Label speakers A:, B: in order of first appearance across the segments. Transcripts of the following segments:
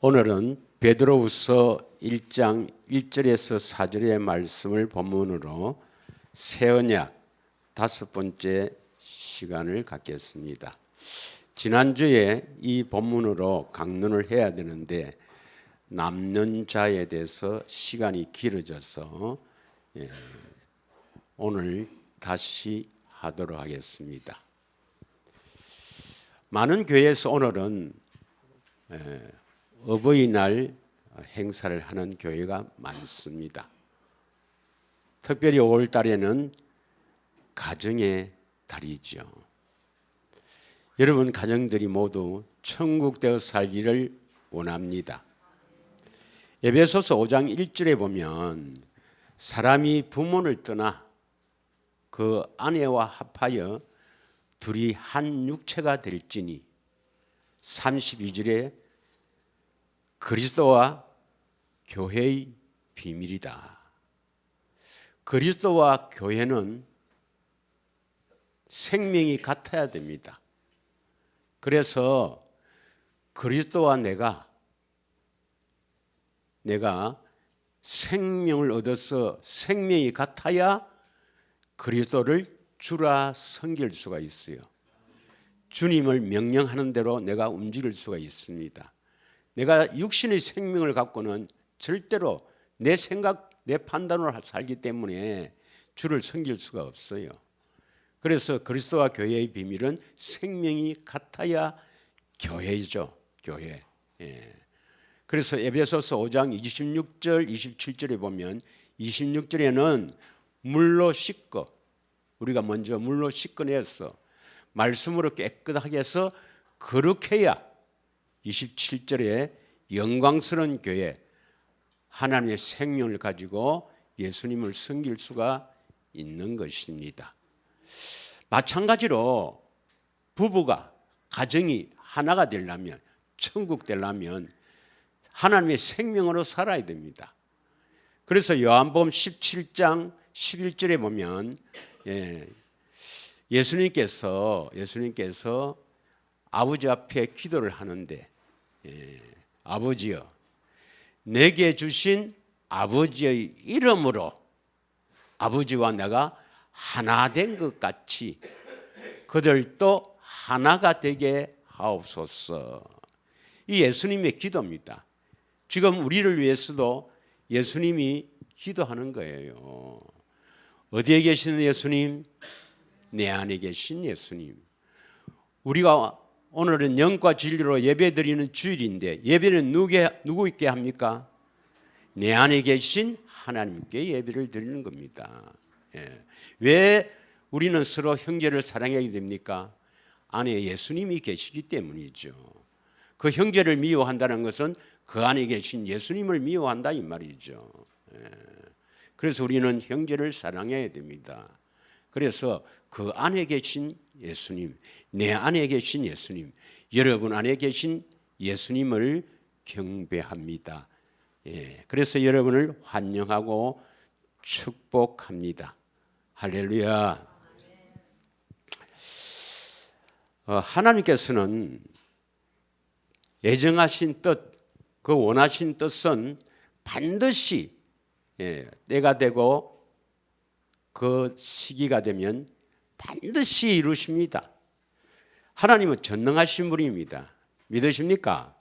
A: 오늘은 베드로후서 1장 1절에서 4절의 말씀을 본문으로 새 언약 5번째 시간을 갖겠습니다. 지난주에 이 본문으로 강론을 해야 되는데 남는 자에 대해서 시간이 길어져서 오늘 다시 하도록 하겠습니다. 많은 교회에서 오늘은 어버이날 행사를 하는 교회가 많습니다. 특별히 5월 달에는 가정의 달이죠. 여러분 가정들이 모두 천국 되어 살기를 원합니다. 에베소서 5장 1절에 보면 사람이 부모를 떠나 그 아내와 합하여 둘이 한 육체가 될지니 32절에 그리스도와 교회의 비밀이다. 그리스도와 교회는 생명이 같아야 됩니다. 그래서 그리스도와 내가 생명을 얻어서 생명이 같아야 그리스도를 주라 섬길 수가 있어요. 주님을 명령하는 대로 내가 움직일 수가 있습니다. 내가 육신의 생명을 갖고는 절대로 내 생각, 내 판단으로 살기 때문에 주를 섬길 수가 없어요. 그래서 그리스도와 교회의 비밀은 생명이 같아야 교회죠. 교회. 그래서 에베소서 5장 26절, 27절에 보면 26절에는 물로 씻고 우리가 먼저 물로 씻어내서 말씀으로 깨끗하게 해서 거룩해야 27절에 영광스러운 교회 하나님의 생명을 가지고 예수님을 섬길 수가 있는 것입니다. 마찬가지로 부부가 가정이 하나가 되려면 천국 되려면 하나님의 생명으로 살아야 됩니다. 그래서 요한복음 17장 11절에 보면 예수님께서 아버지 앞에 기도를 하는데 아버지여 내게 주신 아버지의 이름으로 아버지와 내가 하나 된 것 같이 그들도 하나가 되게 하옵소서. 이 예수님의 기도입니다. 지금 우리를 위해서도 예수님이 기도하는 거예요. 어디에 계시는 예수님? 내 안에 계신 예수님. 우리가 오늘은 영과 진리로 예배드리는 주일인데 예배는 누구에게 합니까? 내 안에 계신 하나님께 예배를 드리는 겁니다. 왜 우리는 서로 형제를 사랑해야 됩니까? 안에 예수님이 계시기 때문이죠. 그 형제를 미워한다는 것은 그 안에 계신 예수님을 미워한다 이 말이죠. 그래서 우리는 형제를 사랑해야 됩니다. 그래서 그 안에 계신 예수님, 내 안에 계신 예수님, 여러분 안에 계신 예수님을 경배합니다. 그래서 여러분을 환영하고 축복합니다. 할렐루야. 하나님께서는 예정하신 뜻, 그 원하신 뜻은 반드시 때가 되고 그 시기가 되면 반드시 이루십니다. 하나님은 전능하신 분입니다. 믿으십니까?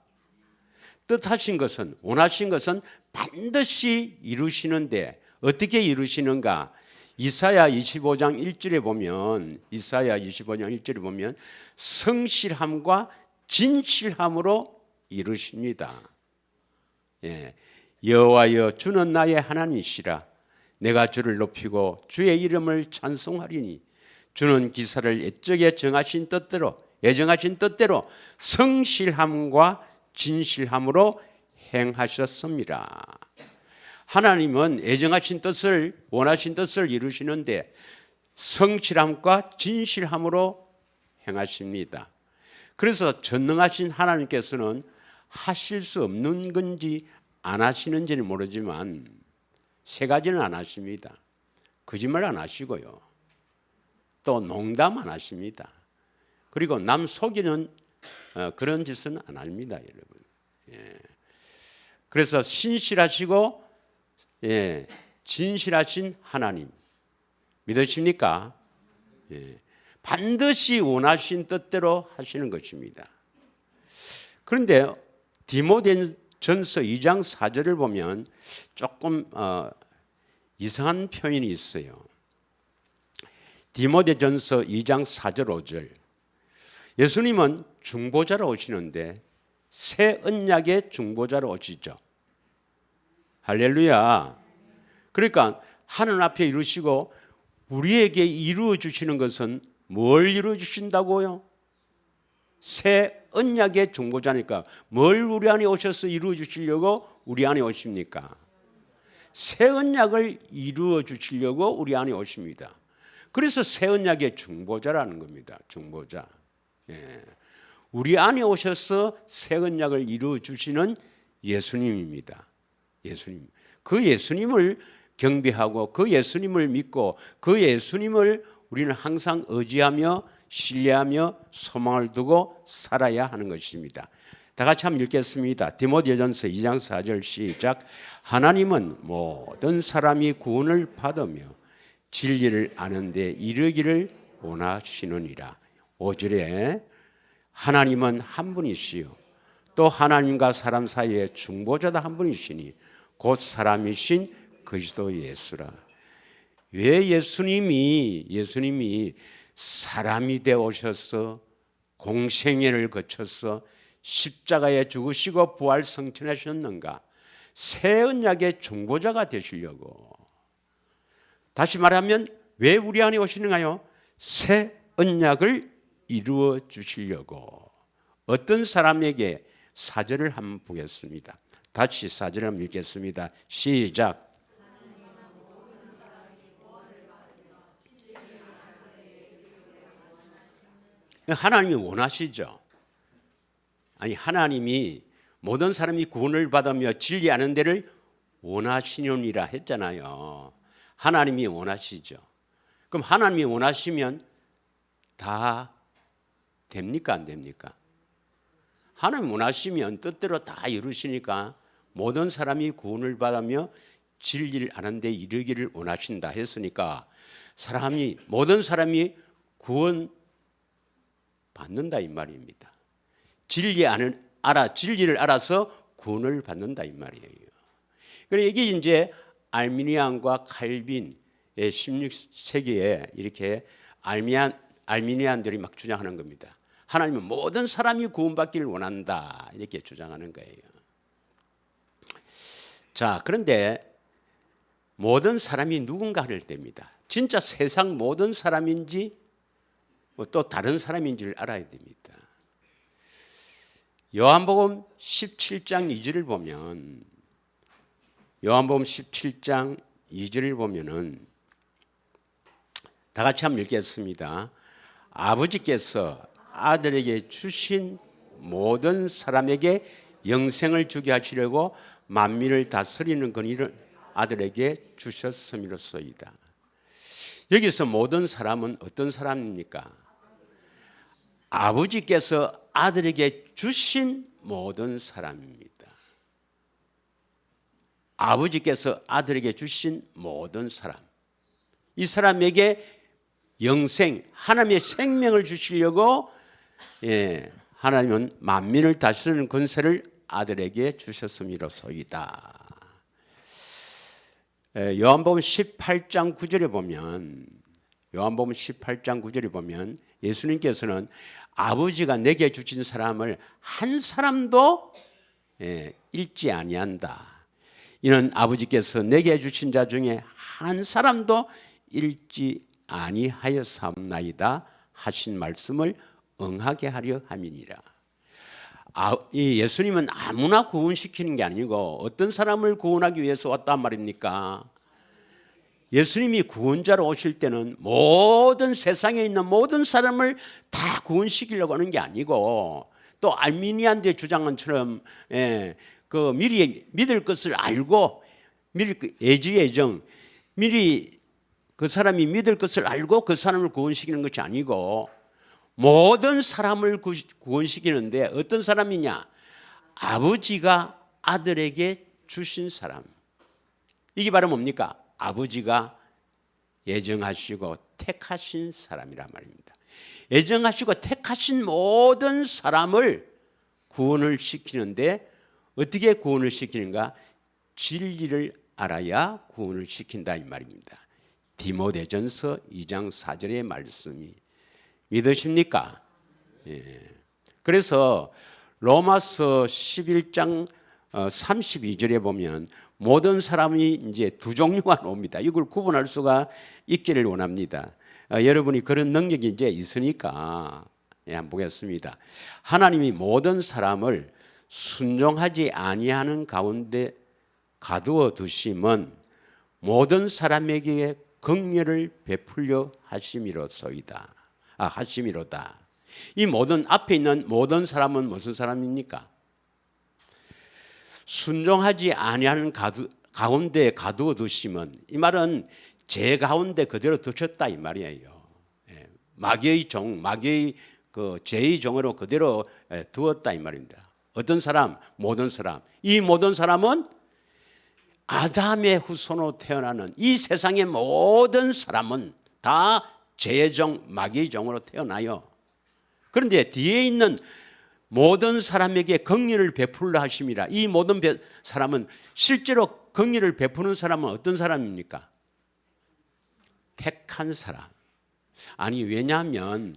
A: 뜻하신 것은 원하신 것은 반드시 이루시는데 어떻게 이루시는가? 이사야 25장 1절에 보면 성실함과 진실함으로 이루십니다. 여호와여 주는 나의 하나님이시라. 내가 주를 높이고 주의 이름을 찬송하리니 주는 기사를 옛적에 예정하신 뜻대로 성실함과 진실함으로 행하셨습니다. 하나님은 예정하신 뜻을 원하신 뜻을 이루시는데 성실함과 진실함으로 행하십니다. 그래서 전능하신 하나님께서는 하실 수 없는 건지 안 하시는지는 모르지만 세 가지는 안 하십니다. 거짓말 안 하시고요. 또 농담 안 하십니다. 그리고 남 속이는 그런 짓은 안 합니다, 여러분. 그래서 신실하시고 진실하신 하나님 믿으십니까? 반드시 원하신 뜻대로 하시는 것입니다. 그런데 디모데전서 2장 4절을 보면 조금 이상한 표현이 있어요. 디모데전서 2장 4절 5절. 예수님은 중보자로 오시는데 새 언약의 중보자로 오시죠. 할렐루야. 그러니까 하늘 앞에 이루시고 우리에게 이루어 주시는 것은 뭘 이루어 주신다고요? 새 언약의 중보자니까 뭘 우리 안에 오셔서 이루어 주시려고 우리 안에 오십니까? 새 언약을 이루어 주시려고 우리 안에 오십니다. 그래서 새 언약의 중보자라는 겁니다. 중보자. 우리 안에 오셔서 새 언약을 이루어 주시는 예수님입니다. 예수님. 그 예수님을 경배하고 그 예수님을 믿고 그 예수님을 우리는 항상 의지하며 신뢰하며 소망을 두고 살아야 하는 것입니다. 다 같이 한번 읽겠습니다. 디모데전서 2장 4절 시작. 하나님은 모든 사람이 구원을 받으며 진리를 아는 데 이르기를 원하시느니라. 5절에 하나님은 한 분이시요 또 하나님과 사람 사이에 중보자도 한 분이시니 곧 사람이신 그리스도 예수라. 왜 예수님이 사람이 되어 오셔서 공생애를 거쳐서 십자가에 죽으시고 부활 승천하셨는가? 새 언약의 중보자가 되시려고. 다시 말하면 왜 우리 안에 오시는가요? 새 언약을 이루어 주시려고. 어떤 사람에게? 4절을 한번 보겠습니다. 다시 4절을 한번 읽겠습니다. 시작. 하나님이 원하시죠. 아니, 하나님이 모든 사람이 구원을 받으며 진리 아는 데를 원하시느니라 했잖아요. 하나님이 원하시죠. 그럼 하나님이 원하시면 다 됩니까? 안 됩니까? 하나님 원하시면 뜻대로 다 이루시니까 모든 사람이 구원을 받으며 진리를 아는 데 이르기를 원하신다 했으니까 모든 사람이 구원 받는다 이 말입니다. 진리를 알아서 구원을 받는다 이 말이에요. 그래서 이게 이제 알미니안과 칼빈의 16세기에 이렇게 알미니안들이 막 주장하는 겁니다. 하나님은 모든 사람이 구원받기를 원한다 이렇게 주장하는 거예요. 자, 그런데 모든 사람이 누군가를 됩니다. 진짜 세상 모든 사람인지 또 다른 사람인지를 알아야 됩니다. 요한복음 17장 2절을 보면 다 같이 한번 읽겠습니다. 아버지께서 아들에게 주신 모든 사람에게 영생을 주게 하시려고 만민을 다스리는 권위를 아들에게 주셨음이로소이다. 여기서 모든 사람은 어떤 사람입니까? 아버지께서 아들에게 주신 모든 사람입니다. 아버지께서 아들에게 주신 모든 사람. 이 사람에게 영생, 하나님의 생명을 주시려고 하나님은 만민을 다스리는 권세를 아들에게 주셨음이로소이다. 요한복음 18장 9절에 보면 예수님께서는 아버지가 내게 주신 사람을 한 사람도 잃지 아니한다. 이는 아버지께서 내게 주신 자 중에 한 사람도 잃지 아니하였사옵나이다 하신 말씀을 응하게 하려 함이니라. 이 예수님은 아무나 구원시키는 게 아니고 어떤 사람을 구원하기 위해서 왔단 말입니까? 예수님이 구원자로 오실 때는 모든 세상에 있는 모든 사람을 다 구원시키려고 하는 게 아니고, 또 알미니안들 주장한 것처럼 그 미리 믿을 것을 알고 미리 예지예정 미리 그 사람이 믿을 것을 알고 그 사람을 구원시키는 것이 아니고 모든 사람을 구원시키는데 어떤 사람이냐? 아버지가 아들에게 주신 사람. 이게 바로 뭡니까? 아버지가 예정하시고 택하신 사람이란 말입니다. 예정하시고 택하신 모든 사람을 구원을 시키는데 어떻게 구원을 시키는가? 진리를 알아야 구원을 시킨다 이 말입니다. 디모데전서 2장 4절의 말씀이 믿으십니까? 예. 그래서 로마서 11장 32절에 보면 모든 사람이 이제 두 종류가 나옵니다. 이걸 구분할 수가 있기를 원합니다. 여러분이 그런 능력이 이제 있으니까 한번 보겠습니다. 하나님이 모든 사람을 순종하지 아니하는 가운데 가두어 두심은 모든 사람에게 긍휼을 베풀려 하심이로소이다. 하심이로다. 이 모든 앞에 있는 모든 사람은 무슨 사람입니까? 순종하지 아니하는 가운데 가두어 두심은, 이 말은 제 가운데 그대로 두셨다 이 말이에요. 마귀의 종, 마귀의 그 죄의 종으로 그대로 두었다 이 말입니다. 어떤 사람? 모든 사람. 이 모든 사람은 아담의 후손으로 태어나는 이 세상의 모든 사람은 다 죄의 종, 마귀의 종으로 태어나요. 그런데 뒤에 있는 모든 사람에게 긍휼을 베풀라 하심이라. 이 모든 사람은 실제로 긍휼을 베푸는 사람은 어떤 사람입니까? 택한 사람. 아니 왜냐하면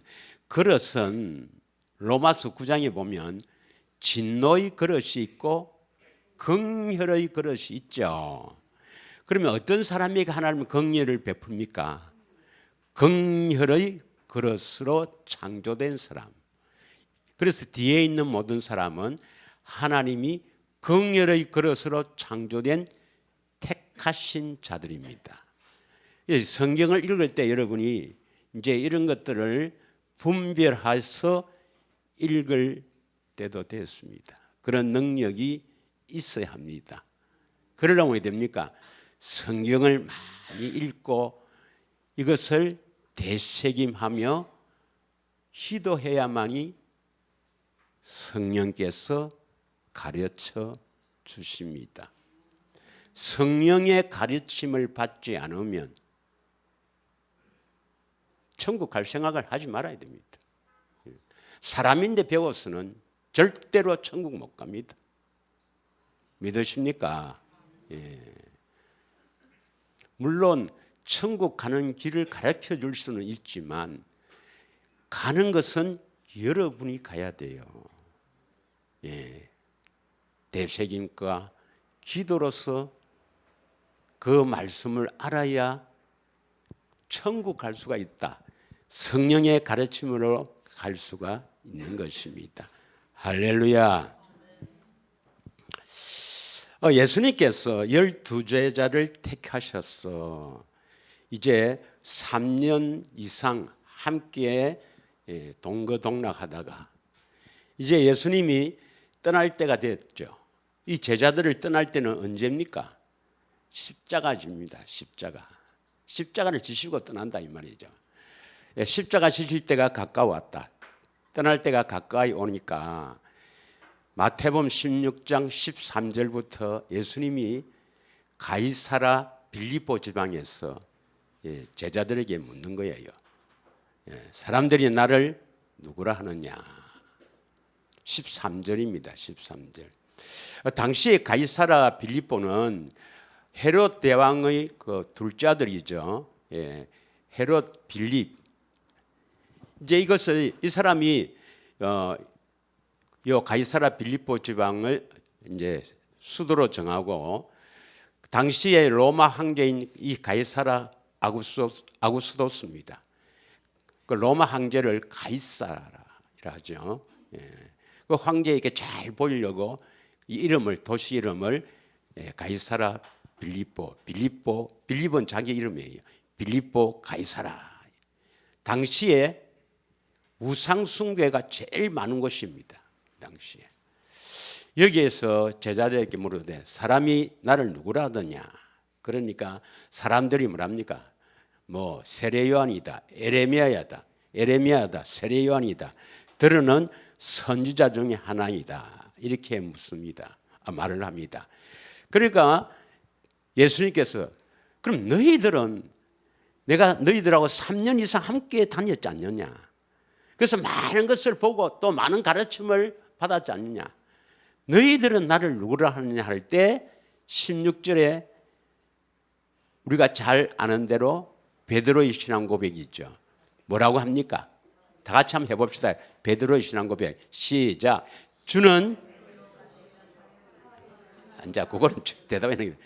A: 그릇은 로마서 9장에 보면 진노의 그릇이 있고 긍휼의 그릇이 있죠. 그러면 어떤 사람에게 하나님은 긍휼을 베풉니까? 긍휼의 그릇으로 창조된 사람. 그래서 뒤에 있는 모든 사람은 하나님이 긍휼의 그릇으로 창조된 택하신 자들입니다. 성경을 읽을 때 여러분이 이제 이런 것들을 분별해서 읽을 때도 됐습니다. 그런 능력이 있어야 합니다. 그러려면 어떻게 됩니까? 성경을 많이 읽고 이것을 되새김하며 기도해야만이 성령께서 가르쳐 주십니다. 성령의 가르침을 받지 않으면 천국 갈 생각을 하지 말아야 됩니다. 사람인데 배워서는 절대로 천국 못 갑니다. 믿으십니까? 예. 물론 천국 가는 길을 가르쳐 줄 수는 있지만 가는 것은 여러분이 가야 돼요. 예. 되새김과 기도로서 그 말씀을 알아야 천국 갈 수가 있다. 성령의 가르침으로 갈 수가 있는 것입니다. 할렐루야. 예수님께서 12제자를 택하셨어. 이제 3년 이상 함께 동거동락하다가 이제 예수님이 떠날 때가 됐죠. 이 제자들을 떠날 때는 언제입니까? 십자가 집니다. 십자가. 십자가를 지시고 떠난다 이 말이죠. 십자가 지실 때가 가까웠다. 떠날 때가 가까이 오니까 마태복음 16장 13절부터 예수님이 가이사라 빌립보 지방에서 제자들에게 묻는 거예요. 사람들이 나를 누구라 하느냐. 13절입니다. 13절. 당시에 가이사라 빌립보는 헤롯 대왕의 그 둘째 아들이죠. 헤롯 빌립. 이제 이것을 이 사람이 요 가이사라 빌립보 지방을 이제 수도로 정하고 당시에 로마 황제인 이 가이사라 아구스도스입니다. 그 로마 황제를 가이사라 하죠. 그 황제에게 잘 보이려고 이 이름을 도시 이름을 가이사라 빌립은 자기 이름이에요. 빌립보 가이사라. 당시에 우상 숭배가 제일 많은 곳입니다. 당시에. 여기에서 제자들에게 물으되 사람이 나를 누구라 하더냐. 그러니까 사람들이 뭐랍니까? 뭐 세례 요한이다, 에레미야다, 세례 요한이다. 들으는 선지자 중에 하나이다. 이렇게 묻습니다. 말을 합니다. 그러니까 예수님께서 그럼 너희들은 내가 너희들하고 3년 이상 함께 다녔지 않느냐. 그래서 많은 것을 보고 또 많은 가르침을 받았지 않느냐. 너희들은 나를 누구라 하느냐 할 때 16절에 우리가 잘 아는 대로 베드로의 신앙 고백이 있죠. 뭐라고 합니까? 다 같이 한번 해봅시다. 베드로의 신앙 고백. 시작. 주는 이제 그거는 대답해 는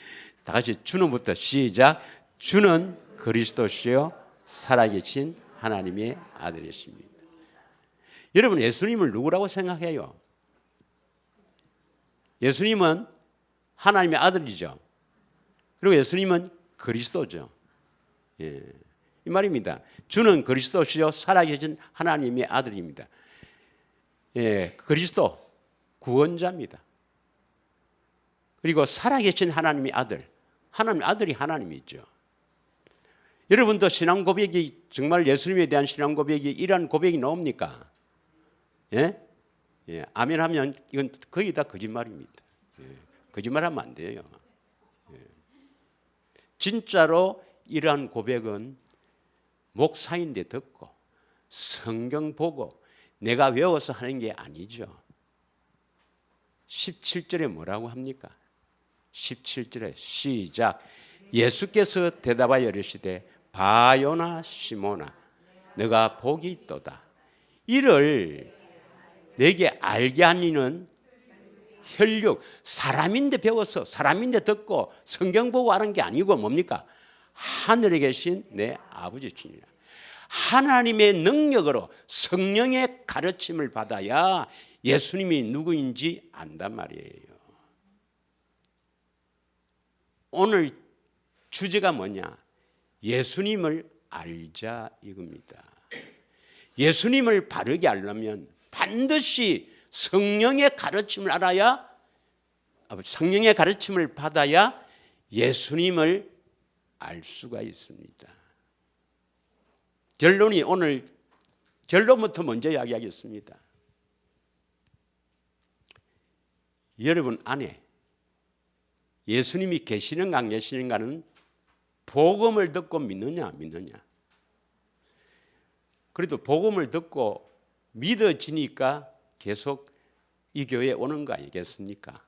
A: 다 같이 주는부터 시작. 주는 그리스도시요 살아계신 하나님의 아들이십니다. 여러분 예수님을 누구라고 생각해요? 예수님은 하나님의 아들이죠. 그리고 예수님은 그리스도죠. 예, 이 말입니다. 주는 그리스도시요 살아계신 하나님의 아들입니다. 예, 그리스도 구원자입니다. 그리고 살아계신 하나님의 아들, 하나님 아들이 하나님이죠. 여러분도 신앙 고백이 정말 예수님에 대한 신앙 고백이 이러한 고백이 나옵니까? 예? 예, 아멘 하면 이건 거의 다 거짓말입니다. 예, 거짓말하면 안 돼요. 예. 진짜로 이러한 고백은 목사인데 듣고 성경 보고 내가 외워서 하는 게 아니죠. 17절에 뭐라고 합니까? 17절에 시작. 예수께서 대답하여 이르시되 바요나 시모나 너가 복이 있도다. 이를 내게 알게 한 이는 혈육 사람인데 배워서 사람인데 듣고 성경 보고 하는 게 아니고 뭡니까? 하늘에 계신 내 아버지시니라. 하나님의 능력으로 성령의 가르침을 받아야 예수님이 누구인지 안단 말이에요. 오늘 주제가 뭐냐? 예수님을 알자 이겁니다. 예수님을 바르게 알려면 반드시 성령의 가르침을 알아야, 성령의 가르침을 받아야 예수님을 알 수가 있습니다. 결론이 오늘 결론부터 먼저 이야기하겠습니다. 여러분 안에 예수님이 계시는가 안 계시는가는 복음을 듣고 믿느냐. 그래도 복음을 듣고 믿어지니까 계속 이 교회에 오는 거 아니겠습니까?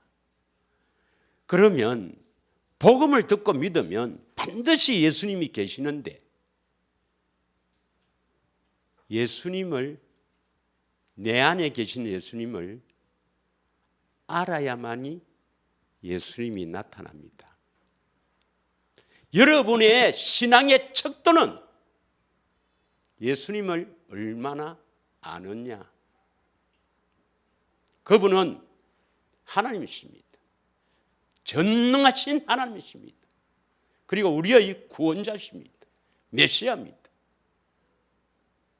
A: 그러면 복음을 듣고 믿으면 반드시 예수님이 계시는데 예수님을, 내 안에 계신 예수님을 알아야만이 예수님이 나타납니다. 여러분의 신앙의 척도는 예수님을 얼마나 아느냐. 그분은 하나님이십니다. 전능하신 하나님이십니다. 그리고 우리의 구원자십니다. 메시아입니다.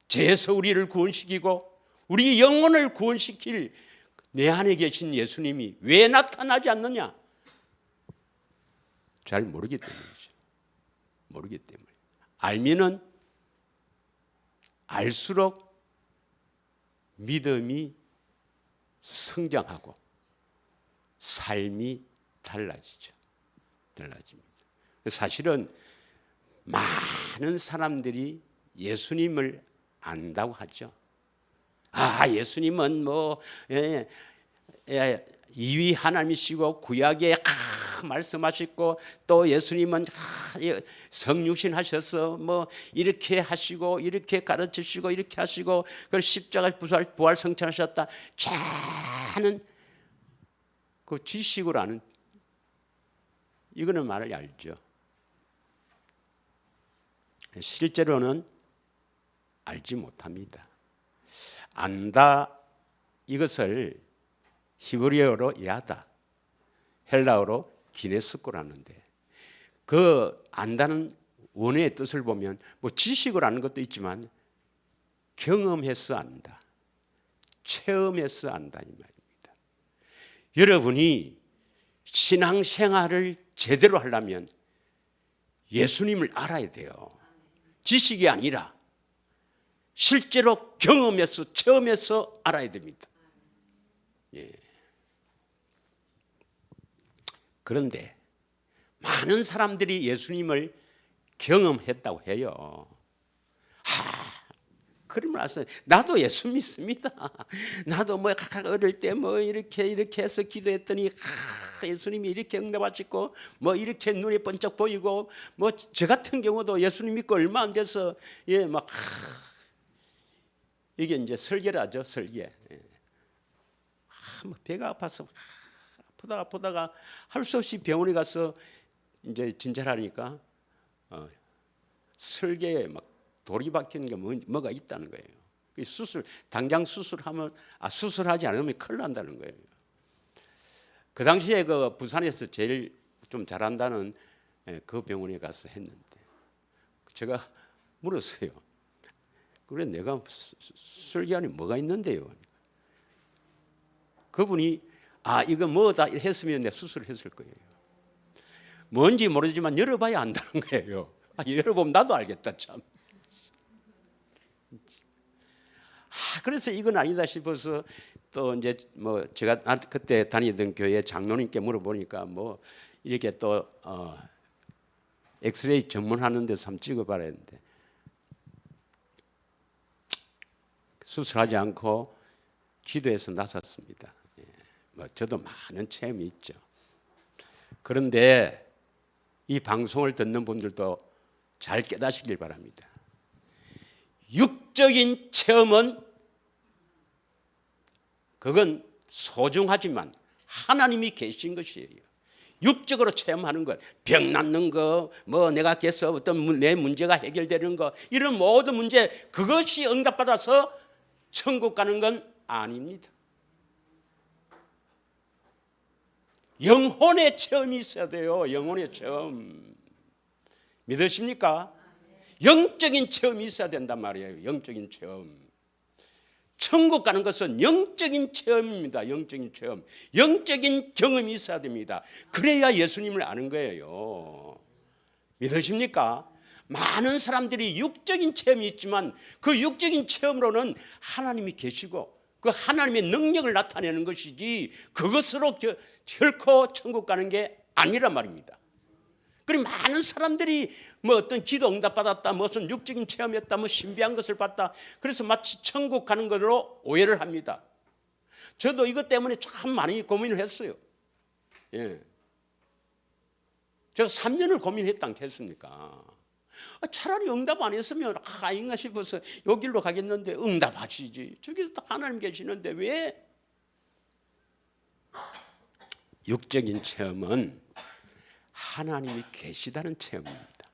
A: 죄에서 우리를 구원시키고 우리 영혼을 구원시킬 내 안에 계신 예수님이 왜 나타나지 않느냐? 잘 모르기 때문이죠. 모르기 때문에. 알면은 알수록 믿음이 성장하고 삶이 달라지죠. 달라집니다. 사실은 많은 사람들이 예수님을 안다고 하죠. 예수님은 이위 하나님이시고 구약에 말씀하시고 또 예수님은 성육신 하셔서 이렇게 하시고 이렇게 가르치시고 이렇게 하시고 그걸 십자가 부활 성천하셨다. 자는 그 지식으로 아는 이거는 말을 알죠. 실제로는 알지 못합니다. 안다 이것을 히브리어로 야다, 헬라어로 기네스코라는데 그 안다는 원어의 뜻을 보면 지식을 아는 것도 있지만 경험해서 안다, 체험해서 안다 이 말입니다. 여러분이 신앙생활을 제대로 하려면 예수님을 알아야 돼요. 지식이 아니라 실제로 경험해서 체험해서 알아야 됩니다. 예. 그런데 많은 사람들이 예수님을 경험했다고 해요. 그러면 알았어요. 나도 예수 믿습니다. 나도 뭐 어릴 때 뭐 이렇게 해서 기도했더니 예수님이 이렇게 응답하시고 뭐 이렇게 눈에 번쩍 보이고 뭐 저 같은 경우도 예수님 믿고 얼마 안 돼서 막 이게 이제 설계라죠, 설계. 뭐 배가 아파서 아프다가 할 수 없이 병원에 가서 이제 진찰하니까 설계에 막 돌이 박히는 게 뭐가 있다는 거예요. 당장 수술하면 수술하지 않으면 큰일 난다는 거예요. 그 당시에 그 부산에서 제일 좀 잘한다는 그 병원에 가서 했는데 제가 물었어요. 그래 내가 설계안에 뭐가 있는데요? 그분이 이거 뭐다 했으면 내가 수술했을 거예요. 뭔지 모르지만 열어봐야 안다는 거예요. 열어보면 나도 알겠다 참. 그래서 이건 아니다 싶어서 또 이제 뭐 제가 그때 다니던 교회 장로님께 물어보니까 뭐 이렇게 또 엑스레이 전문하는 데서 한번 찍어봐라 했는데 수술하지 않고 기도해서 나섰습니다. 뭐 저도 많은 체험이 있죠. 그런데 이 방송을 듣는 분들도 잘 깨닫시길 바랍니다. 육적인 체험은 그건 소중하지만 하나님이 계신 것이에요. 육적으로 체험하는 것, 병 낫는 거, 뭐 내가 깨서 어떤 내 문제가 해결되는 거, 이런 모든 문제 그것이 응답받아서 천국 가는 건 아닙니다. 영혼의 체험이 있어야 돼요. 영혼의 체험. 믿으십니까? 영적인 체험이 있어야 된단 말이에요. 영적인 체험. 천국 가는 것은 영적인 체험입니다. 영적인 체험. 영적인 경험이 있어야 됩니다. 그래야 예수님을 아는 거예요. 믿으십니까? 많은 사람들이 육적인 체험이 있지만 그 육적인 체험으로는 하나님이 계시고 그 하나님의 능력을 나타내는 것이지 그것으로 결코 천국 가는 게 아니란 말입니다. 그리고 많은 사람들이 뭐 어떤 기도 응답 받았다, 무슨 육적인 체험했다, 뭐 신비한 것을 봤다. 그래서 마치 천국 가는 것으로 오해를 합니다. 저도 이것 때문에 참 많이 고민을 했어요. 제가 3년을 고민했지 않겠습니까? 차라리 응답 안 했으면 아닌가 싶어서 요 길로 가겠는데 응답하시지. 저기서 하나님 계시는데 왜? 육적인 체험은 하나님이 계시다는 체험입니다.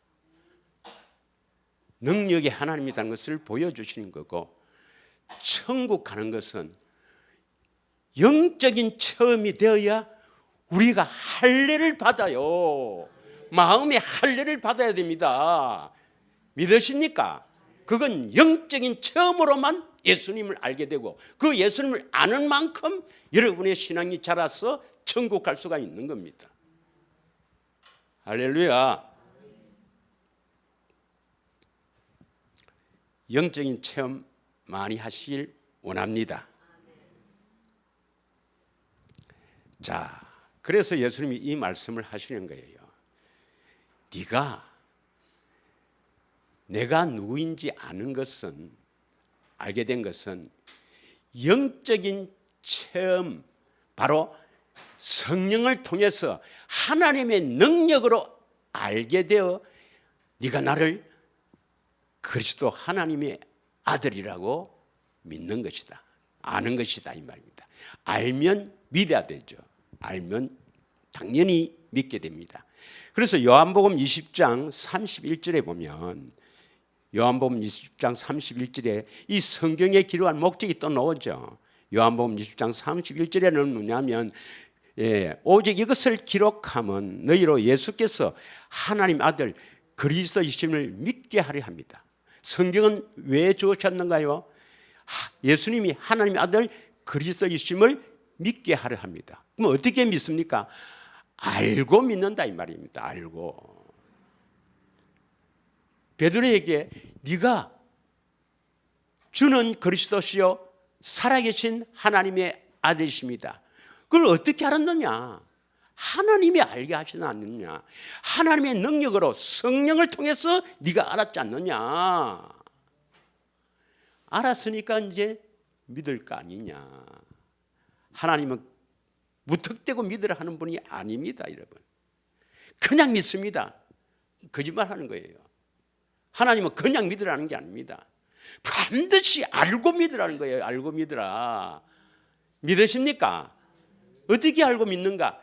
A: 능력이 하나님이라는 것을 보여주시는 거고 천국 가는 것은 영적인 체험이 되어야 우리가 할례를 받아요. 마음의 할례를 받아야 됩니다. 믿으십니까? 그건 영적인 체험으로만 예수님을 알게 되고 그 예수님을 아는 만큼 여러분의 신앙이 자라서 천국 갈 수가 있는 겁니다. 할렐루야. 영적인 체험 많이 하시길 원합니다. 자, 그래서 예수님이 이 말씀을 하시는 거예요. 네가 내가 누구인지 아는 것은 알게 된 것은 영적인 체험 바로 성령을 통해서 하나님의 능력으로 알게 되어 네가 나를 그리스도 하나님의 아들이라고 믿는 것이다. 아는 것이다 이 말입니다. 알면 믿어야 되죠. 알면 당연히 믿게 됩니다. 그래서 요한복음 20장 31절에 보면 요한복음 20장 31절에 이 성경에 기록한 목적이 또 나오죠. 요한복음 20장 31절에는 뭐냐면 오직 이것을 기록하면 너희로 예수께서 하나님 아들 그리스도이심을 믿게 하려 합니다. 성경은 왜 주어졌는가요? 예수님이 하나님 아들 그리스도이심을 믿게 하려 합니다. 그럼 어떻게 믿습니까? 알고 믿는다 이 말입니다. 알고. 베드로에게 네가 주는 그리스도시요 살아계신 하나님의 아들이십니다. 그걸 어떻게 알았느냐? 하나님이 알게 하시지 않느냐. 하나님의 능력으로 성령을 통해서 네가 알았지 않느냐. 알았으니까 이제 믿을 거 아니냐. 하나님은 무턱대고 믿으라 하는 분이 아닙니다, 여러분. 그냥 믿습니다. 거짓말하는 거예요. 하나님은 그냥 믿으라는 게 아닙니다. 반드시 알고 믿으라는 거예요. 알고 믿으라. 믿으십니까? 어떻게 알고 믿는가?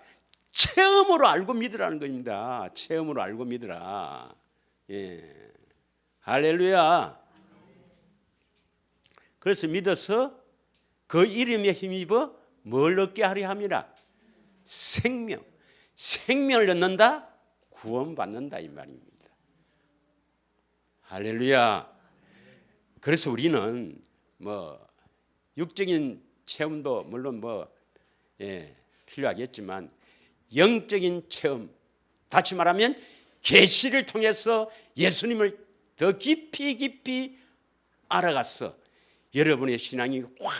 A: 체험으로 알고 믿으라는 겁니다. 체험으로 알고 믿으라. 예. 할렐루야. 그래서 믿어서 그 이름에 힘입어 뭘 얻게 하려 함이라? 생명. 생명을 얻는다? 구원받는다 이 말입니다. 할렐루야. 그래서 우리는 뭐 육적인 체험도 물론 필요하겠지만 영적인 체험, 다시 말하면 계시를 통해서 예수님을 더 깊이 알아가서 여러분의 신앙이 확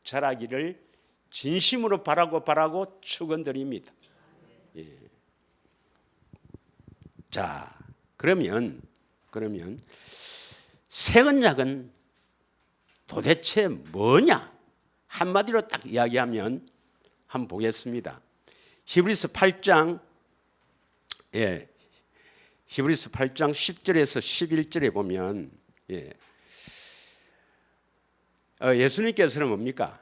A: 자라기를 진심으로 바라고 축원드립니다. 예. 자, 그러면 새 언약은 도대체 뭐냐? 한마디로 딱 이야기하면 한번 보겠습니다. 히브리서 8장 히브리서 8장 10절에서 11절에 보면 예수님께서는 뭡니까?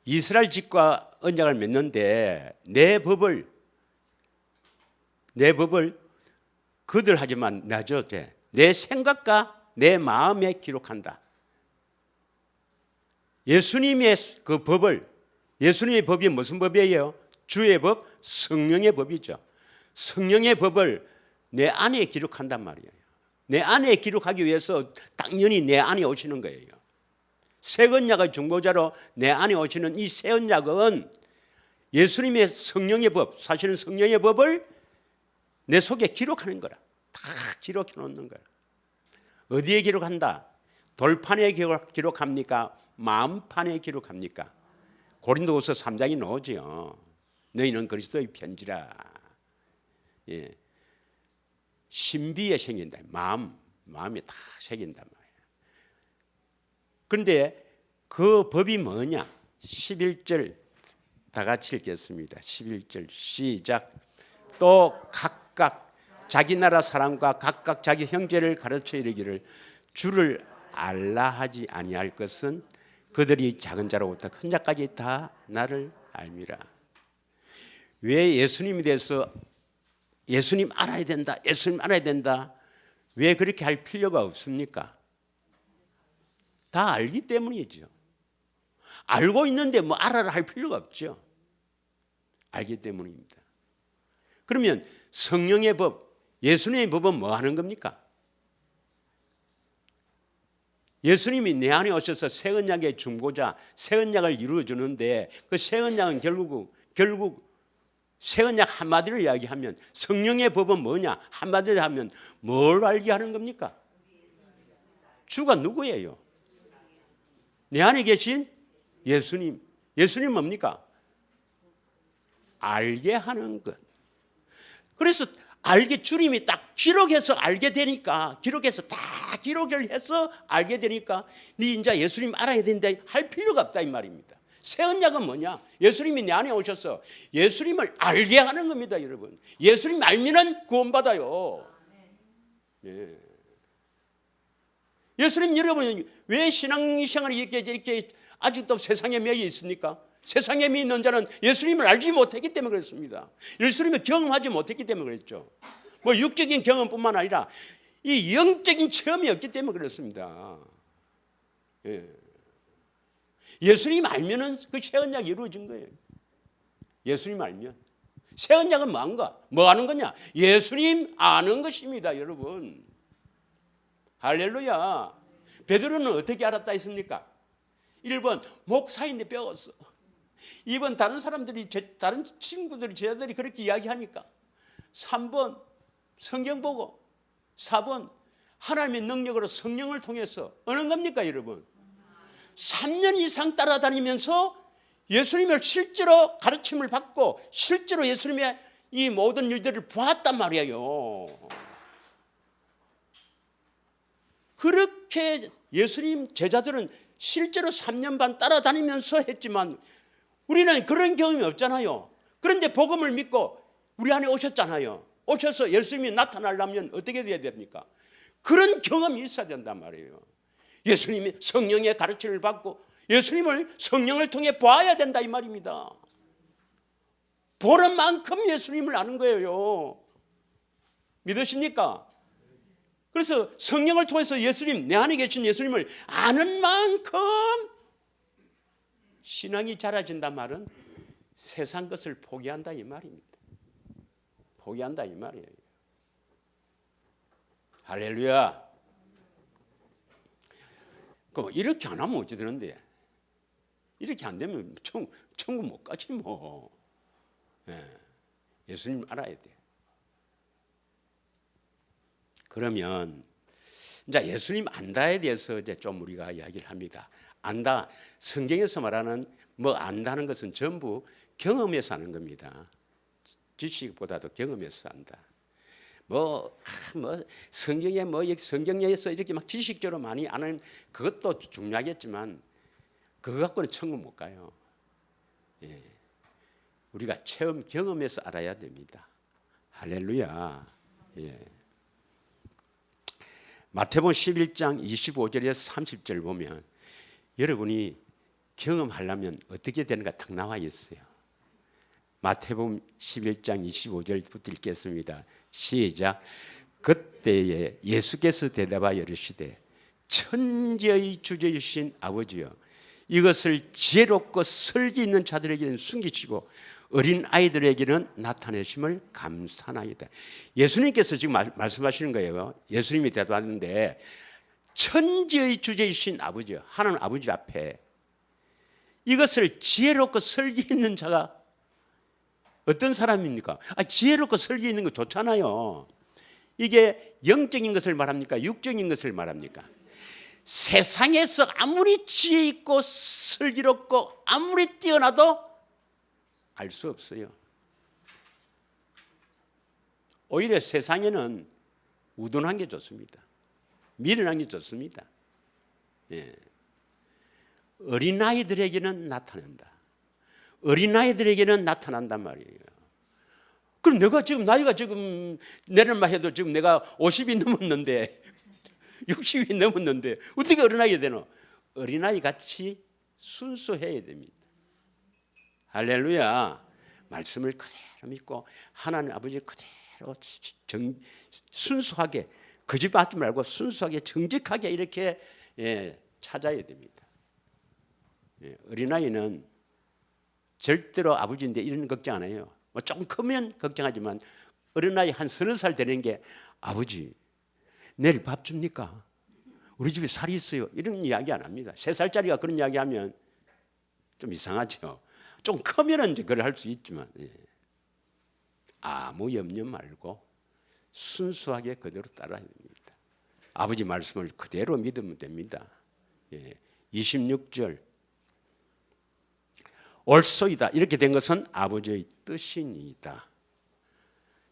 A: 이스라엘 집과 언약을 맺는데 내 법을 그들 하지만 나죠. 내 생각과 내 마음에 기록한다. 예수님의 그 법을, 예수님의 법이 무슨 법이에요? 주의 법, 성령의 법이죠. 성령의 법을 내 안에 기록한단 말이에요. 내 안에 기록하기 위해서 당연히 내 안에 오시는 거예요. 새 언약의 중보자로 내 안에 오시는 이 새 언약은 예수님의 성령의 법, 사실은 성령의 법을 내 속에 기록하는 거라. 다 기록해 놓는 거야. 어디에 기록한다? 돌판에 기록합니까? 마음판에 기록합니까? 고린도후서 3장이 나오죠. 너희는 그리스도의 편지라. 예. 신비에 새긴다. 마음에 다 새긴단 말이에요. 그런데 그 법이 뭐냐? 11절 다 같이 읽겠습니다. 11절 시작. 또 각각 자기 나라 사람과 각각 자기 형제를 가르쳐 이르기를 주를 알라 하지 아니할 것은 그들이 작은 자로부터 큰 자까지 다 나를 알미라. 왜 예수님에 대해서 예수님 알아야 된다, 예수님 알아야 된다, 왜 그렇게 할 필요가 없습니까? 다 알기 때문이죠. 알고 있는데 뭐 알아라 할 필요가 없죠. 알기 때문입니다. 그러면 성령의 법, 예수님의 법은 뭐 하는 겁니까? 예수님이 내 안에 오셔서 새 언약의 중보자, 새 언약을 이루어주는데 그 새 언약은 결국 새 언약 한마디로 이야기하면 성령의 법은 뭐냐? 한마디로 하면 뭘 알게 하는 겁니까? 주가 누구예요? 내 안에 계신 예수님. 예수님 뭡니까? 알게 하는 것. 그래서 알게 주님이 딱 기록해서 알게 되니까, 기록해서 다 기록을 해서 알게 되니까 네 이제 예수님 알아야 된다 할 필요가 없다 이 말입니다. 새 언약은 뭐냐? 예수님이 내 안에 오셔서 예수님을 알게 하는 겁니다, 여러분. 예수님 알면은 구원받아요. 네. 예수님 여러분 왜 신앙생활이 이렇게 아직도 세상에 매여 있습니까? 세상에 있는 자는 예수님을 알지 못했기 때문에 그렇습니다. 예수님을 경험하지 못했기 때문에 그랬죠. 뭐 육적인 경험뿐만 아니라 이 영적인 체험이 없기 때문에 그렇습니다. 예. 예수님 알면은 그 새 언약이 이루어진 거예요. 예수님 알면. 새 언약은 뭐한가? 뭐 하는 거냐? 예수님 아는 것입니다, 여러분. 할렐루야. 베드로는 어떻게 알았다 했습니까? 1번 목사인데 배웠어. 2번 다른 사람들이 다른 친구들이 제자들이 그렇게 이야기하니까. 3번 성경 보고. 4번 하나님의 능력으로 성령을 통해서 어느 겁니까, 여러분? 3년 이상 따라다니면서 예수님을 실제로 가르침을 받고 실제로 예수님의 이 모든 일들을 보았단 말이에요. 그렇게 예수님 제자들은 실제로 3년 반 따라다니면서 했지만 우리는 그런 경험이 없잖아요. 그런데 복음을 믿고 우리 안에 오셨잖아요. 오셔서 예수님이 나타나려면 어떻게 돼야 됩니까? 그런 경험이 있어야 된단 말이에요. 예수님이 성령의 가르침을 받고 예수님을 성령을 통해 보아야 된다 이 말입니다. 보는 만큼 예수님을 아는 거예요. 믿으십니까? 그래서 성령을 통해서 예수님, 내 안에 계신 예수님을 아는 만큼 신앙이 자라진단 말은 세상 것을 포기한다 이 말입니다. 포기한다 이 말이에요. 할렐루야. 이렇게 안 하면 어찌 되는데? 이렇게 안 되면 천국 못 가지 뭐. 예수님 알아야 돼. 그러면 이제 예수님 안다에 대해서 이제 좀 우리가 이야기를 합니다. 안다. 성경에서 말하는 뭐 안다는 것은 전부 경험에서 하는 겁니다. 지식보다도 경험에서 안다. 뭐 성경에 성경에서 이렇게 막 지식적으로 많이 아는 그것도 중요하겠지만 그거 갖고는 천국 못 가요. 우리가 체험 경험에서 알아야 됩니다. 할렐루야. 마태복음 11장 25절에서 30절 보면 여러분이 경험하려면 어떻게 되는가 딱 나와 있어요. 마태복음 11장 25절부터 읽겠습니다. 시작. 그때에 예수께서 대답하여 이르시되 천지의 주제이신 아버지여 이것을 지혜롭고 설기 있는 자들에게는 숨기시고 어린 아이들에게는 나타내심을 감사나이다. 예수님께서 지금 말씀하시는 거예요. 예수님이 대답하는데 천지의 주제이신 아버지요, 하나님 아버지 앞에 이것을 지혜롭고 설기 있는 자가 어떤 사람입니까? 지혜롭고 설기 있는 거 좋잖아요. 이게 영적인 것을 말합니까? 육적인 것을 말합니까? 세상에서 아무리 지혜 있고 슬기롭고 아무리 뛰어나도 알 수 없어요. 오히려 세상에는 우둔한 게 좋습니다. 미련한 게 좋습니다. 어린아이들에게는 나타난다. 어린아이들에게는 나타난단 말이에요. 그럼 내가 지금 나이가 지금 내년만 해도 지금 내가 50이 넘었는데 60이 넘었는데 어떻게 어린아이가 되노? 어린아이 같이 순수해야 됩니다. 할렐루야. 말씀을 그대로 믿고 하나님 아버지 그대로 순수하게 거짓말하지 말고 순수하게 정직하게 이렇게 찾아야 됩니다. 어린아이는 절대로 아버지인데 이런 걱정 안 해요. 뭐 조금 크면 걱정하지만 어린아이 한 30살 되는 게 아버지 내일 밥 줍니까? 우리 집에 살이 있어요. 이런 이야기 안 합니다. 3살짜리가 그런 이야기하면 좀 이상하죠. 좀 크면은 이제 그걸 할 수 있지만 아무 염려 말고 순수하게 그대로 따라야 됩니다. 아버지 말씀을 그대로 믿으면 됩니다. 26절 옳소이다 이렇게 된 것은 아버지의 뜻이니이다.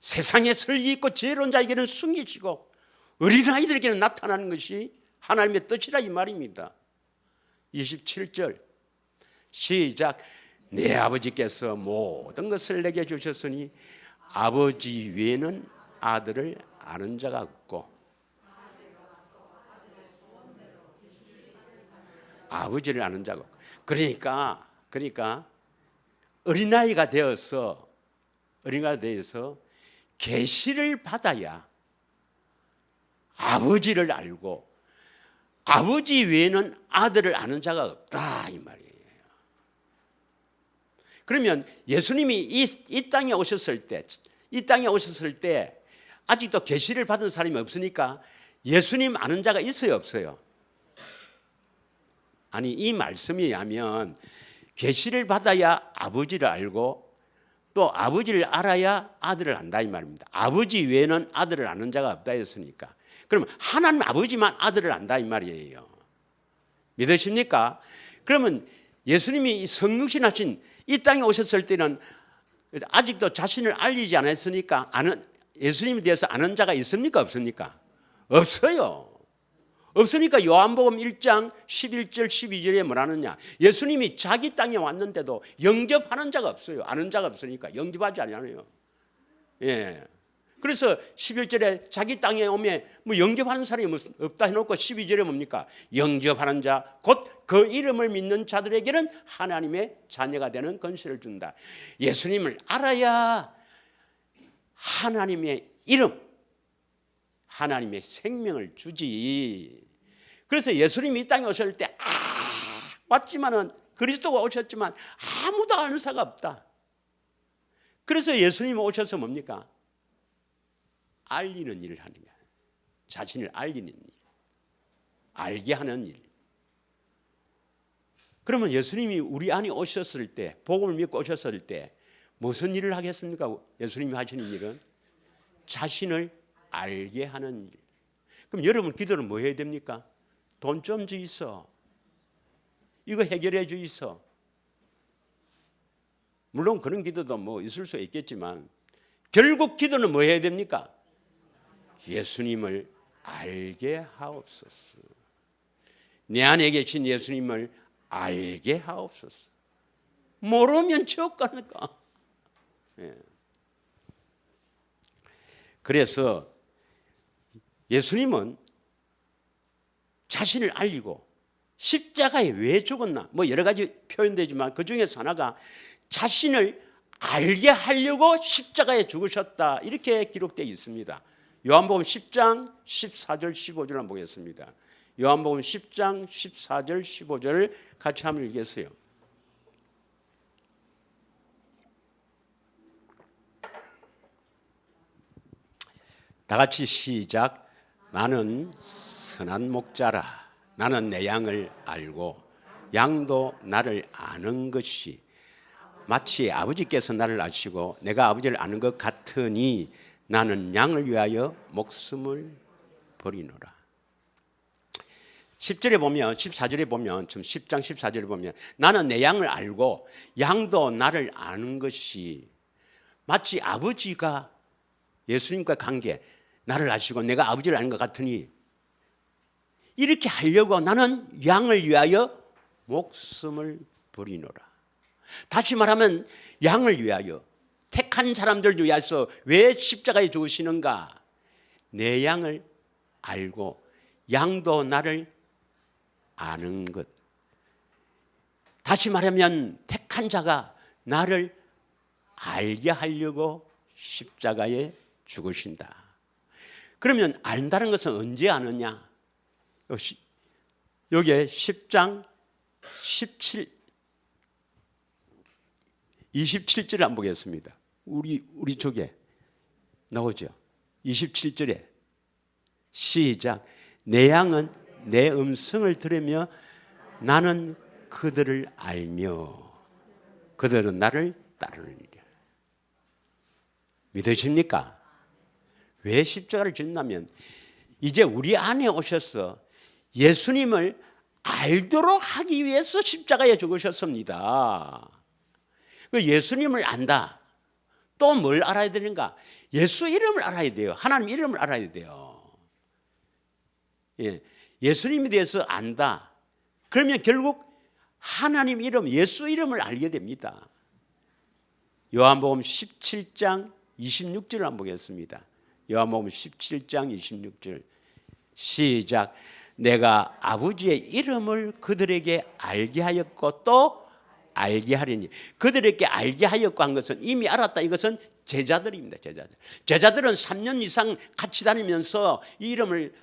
A: 세상에 설기 있고 지혜로운 자에게는 숨기시고 어린아이들에게는 나타나는 것이 하나님의 뜻이라 이 말입니다. 27절 시작. 내 아버지께서 모든 것을 내게 주셨으니 아버지 외에는 아들을 아는 자가 없고 아버지를 아는 자가 없고 그러니까 어린아이가 되어서 계시를 받아야 아버지를 알고 아버지 외에는 아들을 아는 자가 없다 이 말이에요. 그러면 예수님이 이 땅에 오셨을 때 아직도 계시를 받은 사람이 없으니까 예수님 아는 자가 있어요, 없어요? 아니 이 말씀에 의하면 계시를 받아야 아버지를 알고 또 아버지를 알아야 아들을 안다 이 말입니다. 아버지 외에는 아들을 아는 자가 없다 했으니까 그러면 하나님 아버지만 아들을 안다 이 말이에요. 믿으십니까? 그러면 예수님이 성육신하신 이 땅에 오셨을 때는 아직도 자신을 알리지 않았으니까 예수님에 대해서 아는 자가 있습니까? 없습니까? 없어요. 없으니까 요한복음 1장 11절 12절에 뭐라느냐, 예수님이 자기 땅에 왔는데도 영접하는 자가 없어요. 아는 자가 없으니까 영접하지 않아요. 예. 그래서 11절에 자기 땅에 오면 뭐 영접하는 사람이 없다 해놓고 12절에 뭡니까? 영접하는 자 곧 그 이름을 믿는 자들에게는 하나님의 자녀가 되는 권세를 준다. 예수님을 알아야 하나님의 이름, 하나님의 생명을 주지. 그래서 예수님이 이 땅에 오실 때 왔지만은 그리스도가 오셨지만 아무도 아는 사가 없다. 그래서 예수님이 오셔서 뭡니까? 알리는 일을 하는 거야. 자신을 알리는 일, 알게 하는 일. 그러면 예수님이 우리 안에 오셨을 때, 복음을 믿고 오셨을 때 무슨 일을 하겠습니까? 예수님이 하시는 일은 자신을 알게 하는 일. 그럼 여러분 기도는 뭐 해야 됩니까? 돈 좀 주이소. 이거 해결해 주이소. 물론 그런 기도도 뭐 있을 수 있겠지만 결국 기도는 뭐 해야 됩니까? 예수님을 알게 하옵소서. 내 안에 계신 예수님을 알게 하옵소서. 모르면 지옥 가니까. 예. 그래서 예수님은 자신을 알리고 십자가에 왜 죽었나 뭐 여러 가지 표현되지만 그 중에서 하나가 자신을 알게 하려고 십자가에 죽으셨다, 이렇게 기록되어 있습니다. 요한복음 10장 14절 15절 한번 보겠습니다. 요한복음 10장 14절 15절을 같이 한번 읽겠어요. 다 같이 시작. 나는 선한 목자라. 나는 내 양을 알고 양도 나를 아는 것이 마치 아버지께서 나를 아시고 내가 아버지를 아는 것 같으니 나는 양을 위하여 목숨을 버리노라. 10절에 보면 14절에 보면 지금 10장 14절에 보면 나는 내 양을 알고 양도 나를 아는 것이 마치 아버지가 예수님과 관계 나를 아시고 내가 아버지를 아는 것 같으니 이렇게 하려고 나는 양을 위하여 목숨을 버리노라. 다시 말하면 양을 위하여 택한 사람들을 위해서 왜 십자가에 죽으시는가? 내 양을 알고 양도 나를 아는 것. 다시 말하면 택한 자가 나를 알게 하려고 십자가에 죽으신다. 그러면 안다는 것은 언제 아느냐? 여기에 10장 27절을 한번 보겠습니다. 우리 쪽에 나오죠. 27절에 시작. 내 양은 내 음성을 들으며 나는 그들을 알며 그들은 나를 따르느니라. 믿으십니까? 왜 십자가를 짓냐면 이제 우리 안에 오셔서 예수님을 알도록 하기 위해서 십자가에 죽으셨습니다. 그 예수님을 안다. 또 뭘 알아야 되는가? 예수 이름을 알아야 돼요. 하나님 이름을 알아야 돼요. 예, 예수님에 대해서 안다. 그러면 결국 하나님 이름, 예수 이름을 알게 됩니다. 요한복음 17장 26절을 한번 보겠습니다. 요한복음 17장 26절 시작. 내가 아버지의 이름을 그들에게 알게 하였고 또 알게 하리니. 그들에게 알게 하였고 한 것은 이미 알았다. 이것은 제자들입니다. 제자들은 3년 이상 같이 다니면서 이 이름을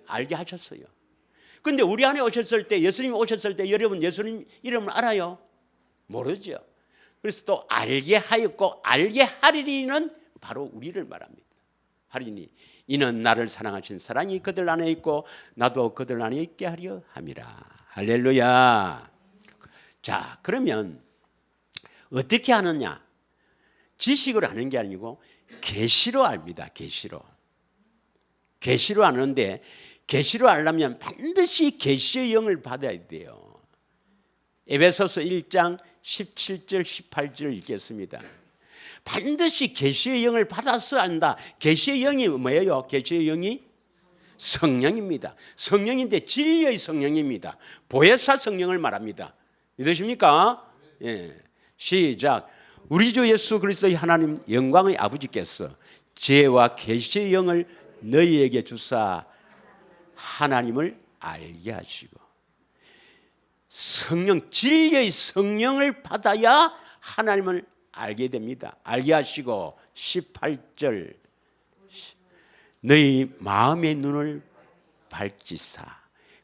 A: 알게 하셨어요. 그런데 우리 안에 오셨을 때, 예수님이 오셨을 때 여러분 예수님 이름을 알아요? 모르죠. 그래서 또 알게 하였고 알게 하리니는 바로 우리를 말합니다. 하리니 이는 나를 사랑하신 사랑이 그들 안에 있고 나도 그들 안에 있게 하려 함이라. 할렐루야. 자, 그러면 어떻게 하느냐? 지식으로 하는 게 아니고 계시로 압니다. 계시로 아는데 계시로 알려면 반드시 계시의 영을 받아야 돼요. 에베소서 1장 17절 18절 읽겠습니다. 반드시 계시의 영을 받아서 안다. 계시의 영이 뭐예요? 계시의 영이 성령입니다. 성령인데 진리의 성령입니다. 보혜사 성령을 말합니다. 믿으십니까? 예. 시작. 우리 주 예수 그리스도의 하나님 영광의 아버지께서 지혜와 계시의 영을 너희에게 주사 하나님을 알게 하시고, 성령, 진리의 성령을 받아야 하나님을 알게 됩니다. 알게 하시고 18절 너희 마음의 눈을 밝히사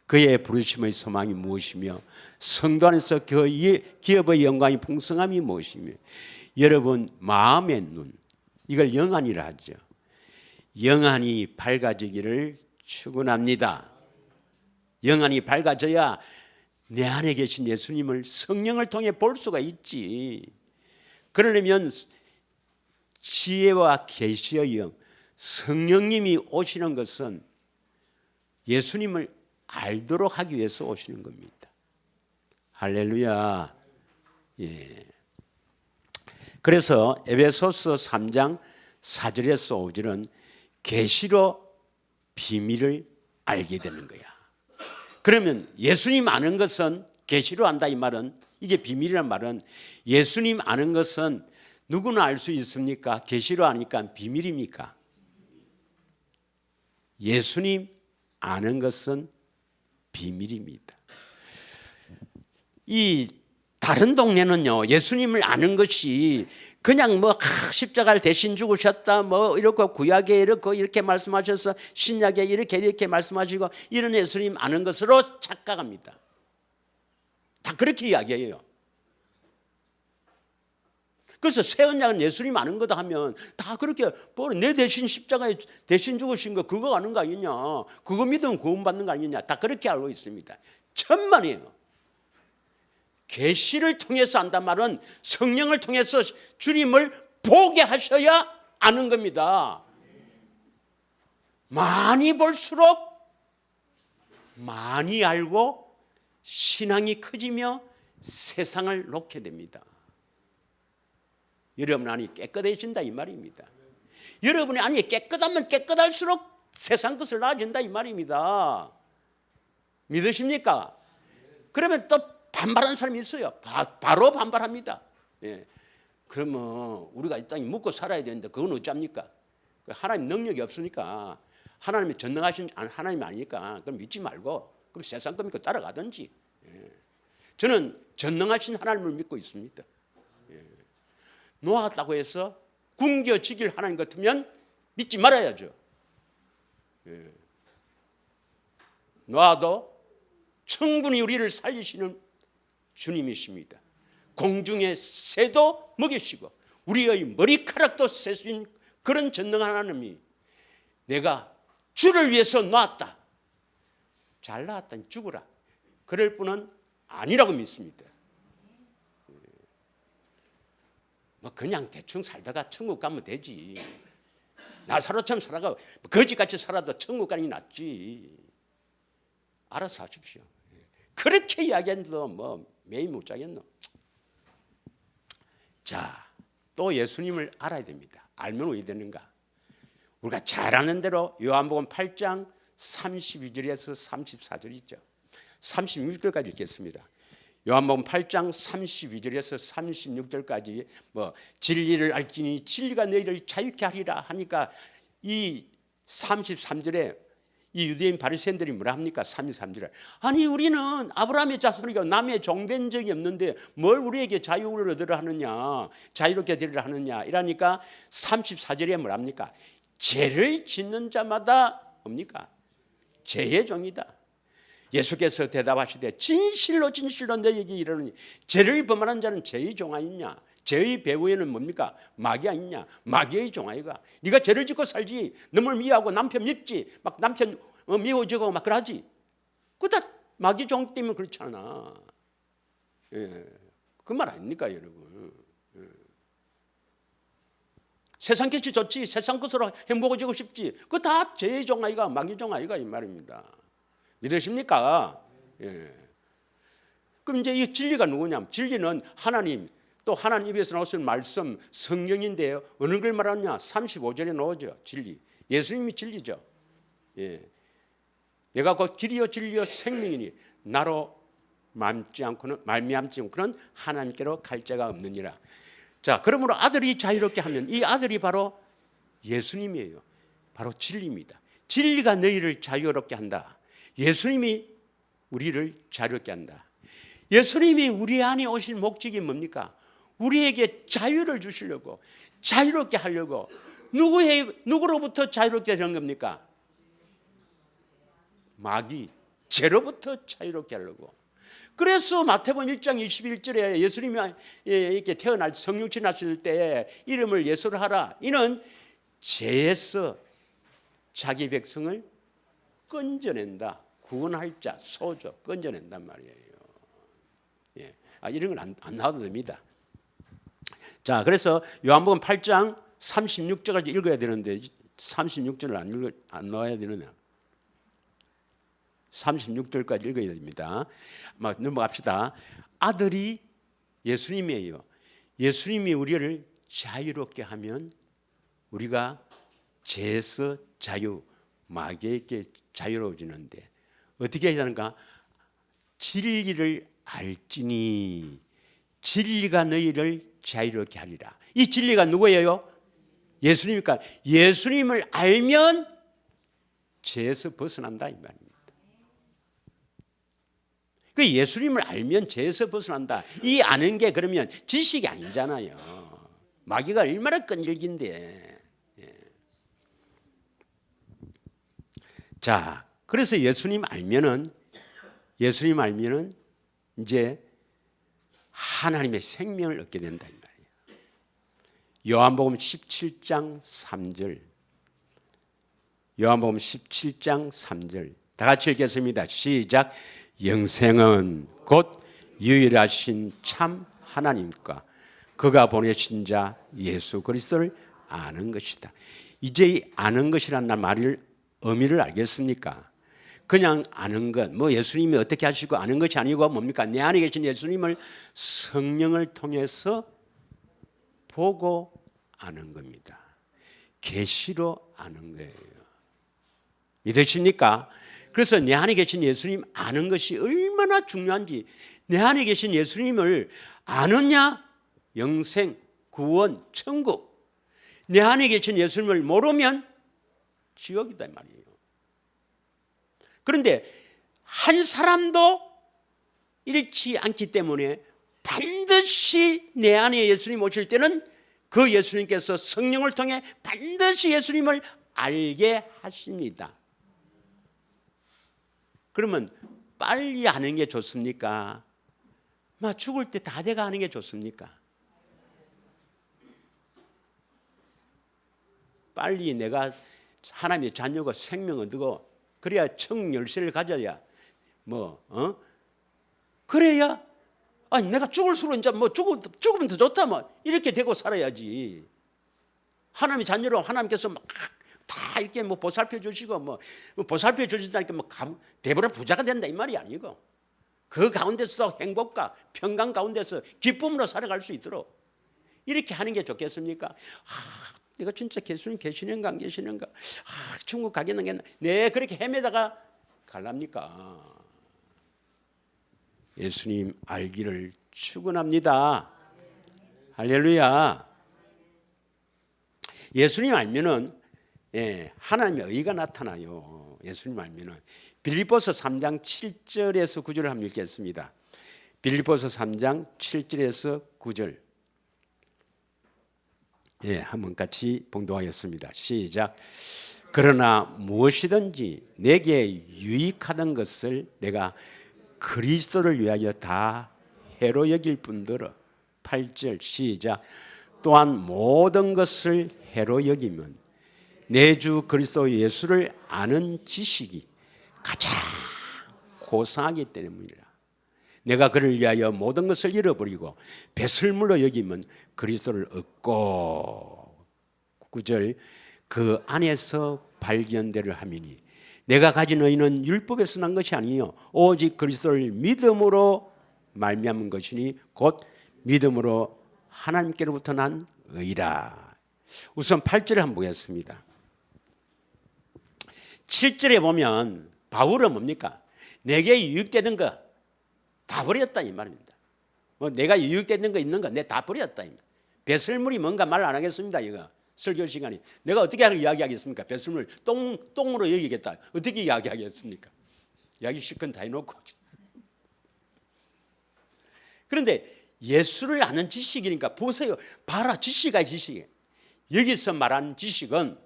A: 그의 부르심의 소망이 무엇이며 성도 안에서 그의 기업의 영광이 풍성함이 무엇이며. 여러분 마음의 눈, 이걸 영안이라 하죠. 영안이 밝아지기를 축원합니다. 영안이 밝아져야 내 안에 계신 예수님을 성령을 통해 볼 수가 있지. 그러려면 지혜와 계시의 영, 성령님이 오시는 것은 예수님을 알도록 하기 위해서 오시는 겁니다. 할렐루야. 예. 그래서 에베소서 3장 4절에서 5절은 계시로 비밀을 알게 되는 거야. 그러면 예수님 아는 것은 계시로 안다, 이 말은, 이게 비밀이란 말은 예수님 아는 것은 누구나 알 수 있습니까? 계시로 아니까 비밀입니까? 예수님 아는 것은 비밀입니다. 이 다른 동네는요, 예수님을 아는 것이 그냥 뭐 십자가를 대신 죽으셨다, 뭐 이렇게 구약에 이렇게 말씀하셔서 신약에 이렇게 말씀하시고, 이런 예수님 아는 것으로 착각합니다. 다 그렇게 이야기해요. 그래서 새 언약은 예수님 아는 거다 하면 다 그렇게 내 대신 십자가에 대신 죽으신 거 그거 아는 거 아니냐, 그거 믿으면 구원받는 거 아니냐, 다 그렇게 알고 있습니다. 천만이에요. 계시를 통해서 안단 말은 성령을 통해서 주님을 보게 하셔야 아는 겁니다. 많이 볼수록 많이 알고 신앙이 커지며 세상을 놓게 됩니다. 여러분 안이 깨끗해진다 이 말입니다. 여러분이 안이 깨끗하면 깨끗할수록 세상 것을 나아진다 이 말입니다. 믿으십니까? 그러면 또 반발하는 사람이 있어요. 바로 반발합니다. 예. 그러면 우리가 이 땅에 묵고 살아야 되는데 그건 어쩝니까? 하나님 능력이 없으니까, 하나님이 전능하신 하나님이 아니니까 그럼 믿지 말고 그럼 세상 거 믿고 따라가든지. 예. 저는 전능하신 하나님을 믿고 있습니다. 예. 놓았다고 해서 굶겨지길 하나님 같으면 믿지 말아야죠. 예. 놓아도 충분히 우리를 살리시는 주님이십니다. 공중의 새도 먹이시고 우리의 머리카락도 세신 그런 전능한 하나님이 내가 주를 위해서 놨다, 잘 나왔다니 죽으라, 그럴 뿐은 아니라고 믿습니다. 뭐 그냥 대충 살다가 천국 가면 되지, 나사로처럼 살아가 거지같이 살아도 천국 가는 게 낫지, 알아서 하십시오. 그렇게 이야기했는데도 뭐 매일 못 자겠노. 자, 또 예수님을 알아야 됩니다. 알면 왜 되는가? 우리가 잘 아는 대로 요한복음 8장 32절에서 34절 있죠. 36절까지 읽겠습니다. 요한복음 8장 32절에서 36절까지 뭐 진리를 알지니 진리가 너희를 자유케 하리라 하니까, 이 33절에 이 유대인 바리새인들이 뭐라 합니까? 33절에 아니 우리는 아브라함의 자손이고 남의 종된 적이 없는데 뭘 우리에게 자유를 얻으려 하느냐, 자유롭게 되리라 하느냐 이러니까 34절에 뭐라 합니까? 죄를 짓는 자마다 뭡니까? 죄의 종이다. 예수께서 대답하시되 진실로 진실로 너희에게 이르노니 죄를 범하는 자는 죄의 종 아니냐, 죄의 배후에는 뭡니까? 마귀 아니냐, 마귀의 종 아이가. 네가 죄를 짓고 살지, 너를 미워하고 남편 밉지, 막 남편 미워지고 막 그러지, 그거 다 마귀 종 때문에 그렇잖아. 예. 그 말 아닙니까 여러분? 예. 세상 것이 좋지, 세상 것으로 행복해지고 싶지, 그거 다 죄의 종 아이가, 마귀 종 아이가 이 말입니다. 믿으십니까? 예. 그럼 이제 이 진리가 누구냐? 진리는 하나님, 또 하나님 입에서 나오신 말씀, 성경인데요. 어느 걸 말하느냐? 35절에 나오죠. 진리. 예수님이 진리죠. 예. 내가 곧 길이요 진리요 생명이니 나로 말미암지 않고는 하나님께로 갈 자가 없느니라. 자, 그러므로 아들이 자유롭게 하면 이 아들이 바로 예수님이에요. 바로 진리입니다. 진리가 너희를 자유롭게 한다. 예수님이 우리를 자유롭게 한다. 예수님이 우리 안에 오신 목적이 뭡니까? 우리에게 자유를 주시려고, 자유롭게 하려고. 누구로부터 자유롭게 되는 겁니까? 마귀, 죄로부터 자유롭게 하려고. 그래서 마태복음 1장 21절에 예수님이 이렇게 태어날 성령 지나실 때 이름을 예수로 하라. 이는 죄에서 자기 백성을 건져낸다. 구원할 자, 소조, 건져낸단 말이에요. 예. 이런 건 안 나와도 됩니다. 자, 그래서 요한복음 8장 36절까지 읽어야 되는데 36절을 안 넣어야 되느냐? 36절까지 읽어야 됩니다. 넘어갑시다. 아들이 예수님이에요. 예수님이 우리를 자유롭게 하면 우리가 죄에서 자유, 마귀에게 자유로워지는데 어떻게 해야 하는가? 진리를 알지니 진리가 너희를 자유롭게 하리라. 이 진리가 누구예요? 예수님이니까 예수님을 알면 죄에서 벗어난다 이 말입니다. 그 예수님을 알면 죄에서 벗어난다. 이 아는 게 그러면 지식이 아니잖아요. 마귀가 얼마나 끈질긴데. 예. 자, 그래서 예수님 알면은 이제 하나님의 생명을 얻게 된다 이 말이에요. 요한복음 17장 3절. 요한복음 17장 3절. 다 같이 읽겠습니다. 시작. 영생은 곧 유일하신 참 하나님과 그가 보내신 자 예수 그리스도를 아는 것이다. 이제 이 아는 것이라는 말을 의미를 알겠습니까? 그냥 아는 것, 뭐 예수님이 어떻게 하시고 아는 것이 아니고 뭡니까? 내 안에 계신 예수님을 성령을 통해서 보고 아는 겁니다. 계시로 아는 거예요. 믿으십니까? 그래서 내 안에 계신 예수님 아는 것이 얼마나 중요한지, 내 안에 계신 예수님을 아느냐? 영생, 구원, 천국. 내 안에 계신 예수님을 모르면 지옥이다 이 말이에요. 그런데 한 사람도 잃지 않기 때문에 반드시 내 안에 예수님 오실 때는 그 예수님께서 성령을 통해 반드시 예수님을 알게 하십니다. 그러면 빨리 아는 게 좋습니까? 막 죽을 때 다 돼가 아는 게 좋습니까? 빨리 내가 하나님의 자녀가 생명을 얻고 그래야 청 열쇠를 가져야 그래야 아니 내가 죽을수록 이제 뭐 죽으면 더 좋다 뭐 이렇게 되고 살아야지. 하나님의 자녀로 하나님께서 막 다 이렇게 뭐 보살펴 주시고 뭐 보살펴 주신다니까 뭐 대부분 부자가 된다 이 말이 아니고 그 가운데서 행복과 평강 가운데서 기쁨으로 살아갈 수 있도록 이렇게 하는 게 좋겠습니까? 내가 진짜 예수님 계시는가 안 계시는가? 천국 가겠는가? 네, 그렇게 헤매다가 갈랍니까? 예수님 알기를 축원합니다. 할렐루야. 예수님 알면은 하나님의 의가 나타나요. 예수님 알면은 빌립보서 3장 7절에서 9절을 한번 읽겠습니다. 빌립보서 3장 7절에서 9절. 한번 같이 봉독하겠습니다. 시작. 그러나 무엇이든지 내게 유익하던 것을 내가 그리스도를 위하여 다 해로 여길 뿐더러 8절 시작. 또한 모든 것을 해로 여기면 내 주 그리스도 예수를 아는 지식이 가장 고상하기 때문이라. 내가 그를 위하여 모든 것을 잃어버리고 배설물로 여기면 그리스도를 얻고 9절 그 안에서 발견되려 함이니 내가 가진 의는 율법에서 난 것이 아니요 오직 그리스도를 믿음으로 말미암은 것이니 곧 믿음으로 하나님께로부터 난 의라. 우선 8절을 한번 보겠습니다. 7절에 보면 바울은 뭡니까? 내게 유익되는 거 다 버렸다 이 말입니다. 뭐 내가 유익되는 거 있는 거 내 다 버렸다. 배설물이 뭔가 말 안 하겠습니다. 이거 설교 시간이 내가 어떻게 이야기하겠습니까? 배설물 똥으로 여기겠다. 어떻게 이야기하겠습니까? 이야기 실컷 다 해놓고. 그런데 예수를 아는 지식이니까 보세요. 봐라, 지식이 지식이에요. 여기서 말하는 지식은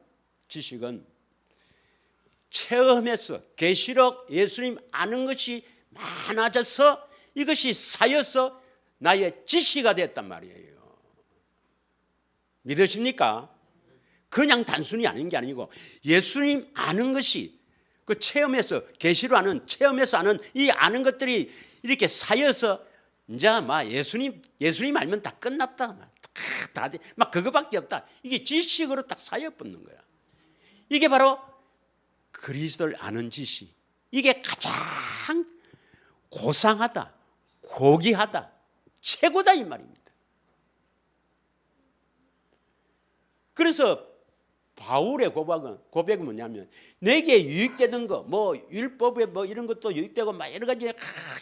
A: 체험해서 계시록 예수님 아는 것이 많아져서 이것이 쌓여서 나의 지식이 됐단 말이에요. 믿으십니까? 그냥 단순히 아는 게 아니고 예수님 아는 것이 그 체험해서 계시로 아는 체험해서 아는 이 아는 것들이 이렇게 쌓여서 이제 막 예수님 알면 다 끝났다. 막 그거밖에 없다. 이게 지식으로 딱 쌓여붙는 거야. 이게 바로 그리스도를 아는 지식. 이게 가장 고상하다, 고귀하다, 최고다 이 말입니다. 그래서 바울의 고백은 뭐냐면 내게 유익되는 거, 뭐 율법에 뭐 이런 것도 유익되고 막 여러 가지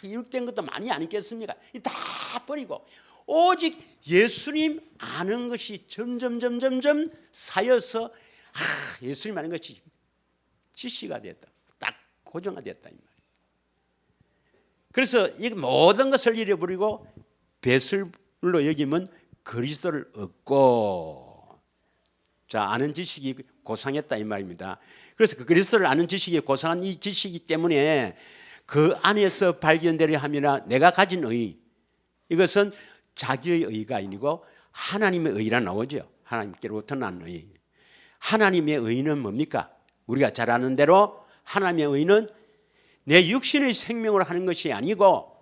A: 유익된 것도 많이 아니겠습니까? 다 버리고 오직 예수님 아는 것이 점점 쌓여서 예수님 아는 것이 지시가 됐다. 딱 고정화됐다 이 말이에요. 그래서 이 모든 것을 잃어버리고 배설물로 여기면 그리스도를 얻고, 자, 아는 지식이 고상했다 이 말입니다. 그래서 그 그리스도를 아는 지식이 고상한 이 지식이기 때문에 그 안에서 발견되려 함이나 내가 가진 의, 이것은 자기의 의가 아니고 하나님의 의라 나오죠. 하나님께로부터 난 의. 하나님의 의는 뭡니까? 우리가 잘 아는 대로 하나님의 의는 내 육신의 생명으로 하는 것이 아니고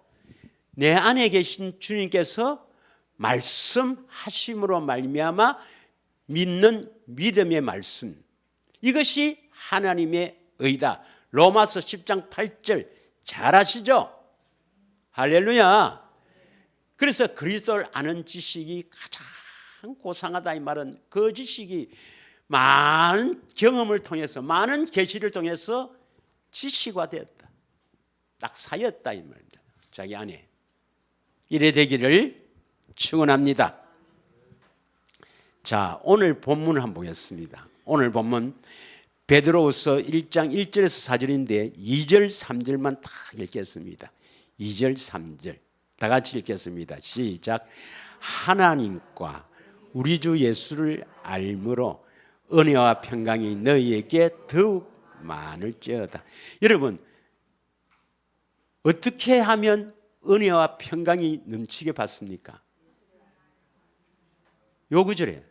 A: 내 안에 계신 주님께서 말씀하심으로 말미암아 믿는 믿음의 말씀, 이것이 하나님의 의다. 로마서 10장 8절 잘 아시죠? 할렐루야. 그래서 그리스도를 아는 지식이 가장 고상하다 이 말은 그 지식이 많은 경험을 통해서 많은 계시를 통해서 지식화되었다. 딱 쌓였다 이 말입니다. 자기 안에. 이래 되기를 축원합니다. 자, 오늘 본문을 한번 보겠습니다. 오늘 본문 베드로후서 1장 1절에서 4절인데 2절 3절만 다 읽겠습니다. 2절 3절 다 같이 읽겠습니다. 시작. 하나님과 우리 주 예수를 알므로 은혜와 평강이 너희에게 더욱 많을지어다. 여러분, 어떻게 하면 은혜와 평강이 넘치게 받습니까? 요 구절에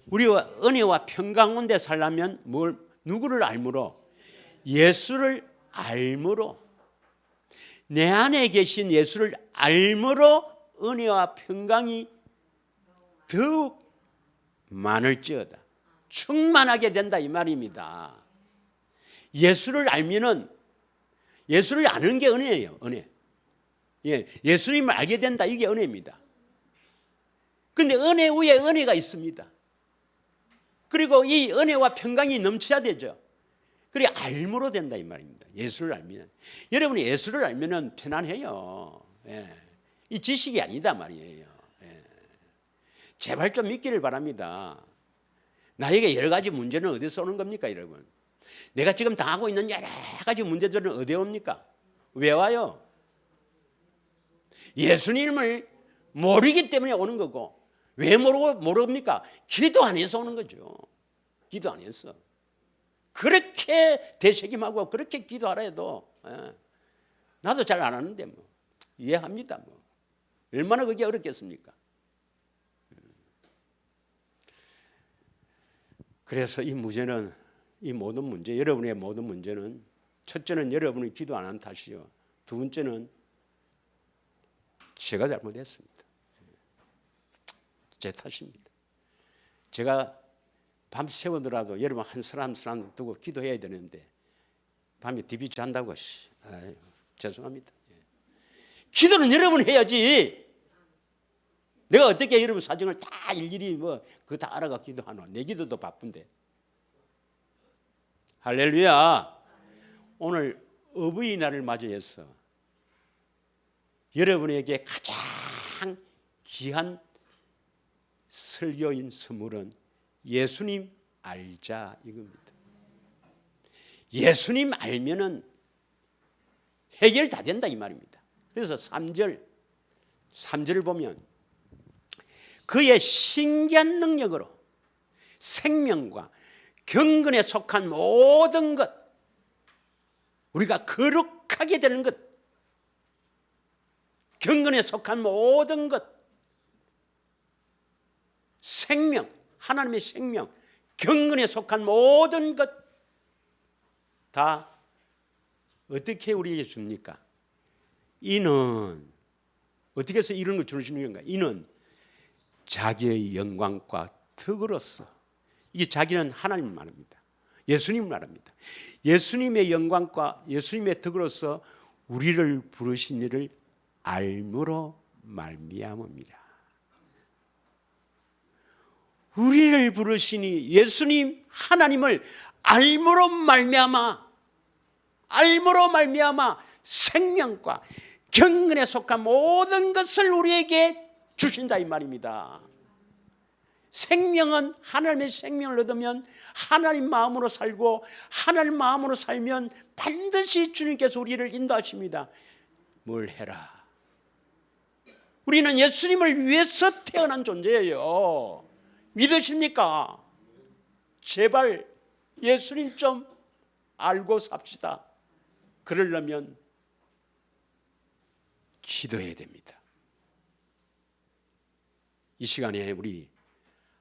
A: 우리와 은혜와 평강 가운데 살려면 누구를 알므로? 예수를 알므로, 내 안에 계신 예수를 알므로 은혜와 평강이 더욱 많을지어다. 충만하게 된다 이 말입니다. 예수를 알면은, 예수를 아는 게 은혜예요. 은혜. 예, 예수님을 알게 된다, 이게 은혜입니다. 그런데 은혜 위에 은혜가 있습니다. 그리고 이 은혜와 평강이 넘쳐야 되죠. 그래 알므로 된다 이 말입니다. 예수를 알면. 여러분이 예수를 알면은 편안해요. 예. 이 지식이 아니다 말이에요. 예. 제발 좀 믿기를 바랍니다. 나에게 여러 가지 문제는 어디서 오는 겁니까, 여러분? 내가 지금 당하고 있는 여러 가지 문제들은 어디에 옵니까? 왜 와요? 예수님을 모르기 때문에 오는 거고, 왜 모릅니까? 기도 안 해서 오는 거죠. 기도 안 해서. 그렇게 되새김하고 그렇게 기도하라 해도 나도 잘 안 하는데 뭐 이해합니다. 뭐 얼마나 그게 어렵겠습니까? 그래서 이 문제는, 이 모든 문제, 여러분의 모든 문제는 첫째는 여러분이 기도 안 한 탓이요. 두 번째는 제가 잘못했습니다. 제 탓입니다. 제가 밤 새우더라도 여러분 한 사람 두고 기도해야 되는데 밤에 디비 잔다고 죄송합니다. 기도는 여러분 해야지. 내가 어떻게 여러분 사정을 다 일일이 뭐 그거 다 알아가 기도하노. 내 기도도 바쁜데. 할렐루야. 오늘 어버이날을 맞이해서 여러분에게 가장 귀한 설교인 선물은 예수님 알자 이겁니다. 예수님 알면은 해결 다 된다 이 말입니다. 그래서 3절을 보면 그의 신기한 능력으로 생명과 경건에 속한 모든 것, 우리가 거룩하게 되는 것, 경건에 속한 모든 것, 생명, 하나님의 생명, 경건에 속한 모든 것 다 어떻게 우리에게 줍니까? 이는 어떻게 해서 이런 걸 주시는 건가? 이는 자기의 영광과 덕으로서, 이게 자기는 하나님을 말합니다. 예수님을 말합니다. 예수님의 영광과 예수님의 덕으로서 우리를 부르신 이를 알므로 말미암음이라. 우리를 부르시니 예수님 하나님을 알므로 말미암아 생명과 경건에 속한 모든 것을 우리에게 주신다 이 말입니다. 생명은 하나님의 생명을 얻으면 하나님 마음으로 살고, 하나님 마음으로 살면 반드시 주님께서 우리를 인도하십니다. 뭘 해라? 우리는 예수님을 위해서 태어난 존재예요. 믿으십니까? 제발 예수님 좀 알고 삽시다. 그러려면 기도해야 됩니다. 이 시간에 우리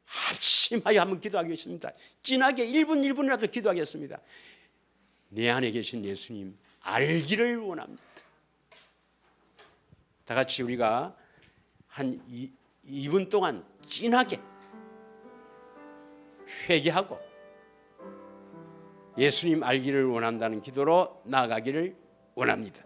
A: 합심하여 한번 기도하겠습니다. 진하게 1분이라도 기도하겠습니다. 내 안에 계신 예수님 알기를 원합니다. 다 같이 우리가 한 2분 동안 진하게 회개하고 예수님 알기를 원한다는 기도로 나아가기를 원합니다.